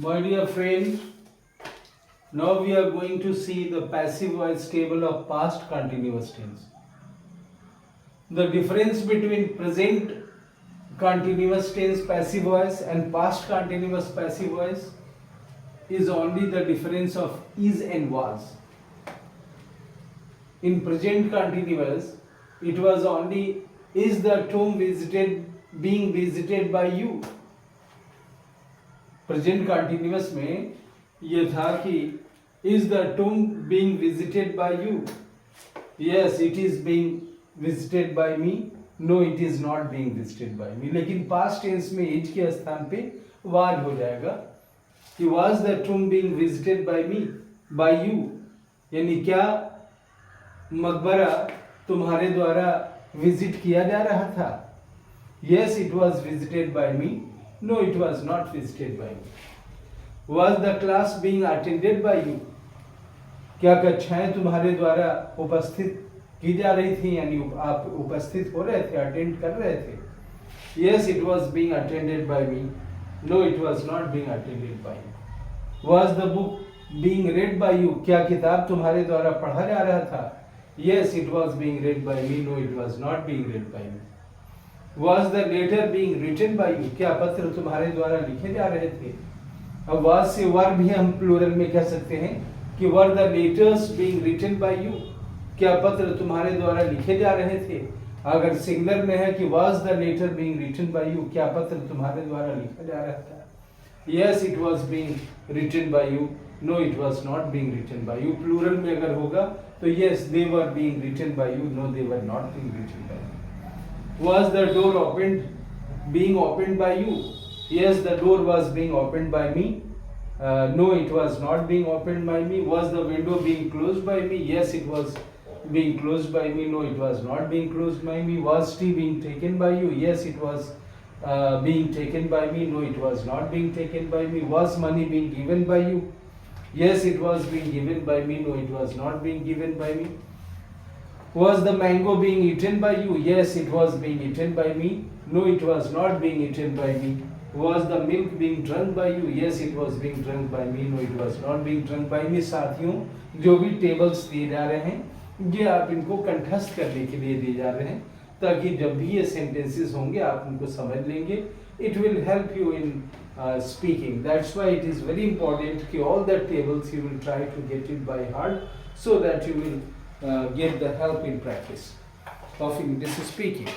My dear friend, now we are going to see the passive voice table of past continuous tense. The difference between present continuous tense passive voice and past continuous passive voice is only the difference of is and was. In present continuous, it was only is the tomb being visited by you. Present continuous में ये था कि is the tomb being visited by you. Yes, it is being visited by me. No, it is not being visited by me. लेकिन past tense में is के स्थान पे was हो जाएगा कि was the tomb being visited by me, by you. यानी क्या मकबरा तुम्हारे द्वारा विजिट किया जा रहा था. Yes, it was visited by me. No, it was not visited by me. Was the class being attended by you? क्या कक्षाएं तुम्हारे द्वारा उपस्थित की जा रही थी, यानी आप उपस्थित हो रहे थे, अटेंड कर रहे थे. Yes, it was being attended by me. No, it was not being attended by me. Was the book being read by you? क्या किताब तुम्हारे द्वारा पढ़ा जा रहा था. Yes, it was being read by me. No, it was not being read by me. Was the letter being written by you? क्या पत्र तुम्हारे द्वारा लिखे जा रहे थे. अब was से were भी हम प्लूरल में कह सकते हैं कि were the letters being written by you? क्या पत्र तुम्हारे द्वारा लिखे जा रहे थे. अगर सिंगुलर में है कि was the letter being written by you? क्या पत्र तुम्हारे द्वारा लिखा जा रहा था. Yes, it was being written by you. No, it was not being written by you. Plural में अगर होगा तो yes, they were being written by you. No, they were not being written by you. Was the door being opened by you? Yes, the door was being opened by me. No, it was not being opened by me. Was the window being closed by me? Yes, it was being closed by me. No, it was not being closed by me. Was tea being taken by you? Yes, it was being taken by me. No, it was not being taken by me. Was money being given by you? Yes, it was being given by me. No, it was not being given by me. Was the mango being eaten by you? Yes, it was being eaten by me. No, it was not being eaten by me. Was the milk being drunk by you? Yes, it was being drunk by me. No, it was not being drunk by me. साथियों, जो भी tables दिए जा रहे हैं ये आप इनको कंठस्थ करने के लिए दिए जा रहे हैं ताकि जब भी ये सेंटेंसेस होंगे आप उनको समझ लेंगे. It will help you in speaking. That's why it is very important कि all the tables you will try to get it by heart so that you will get the help in practice of English speaking.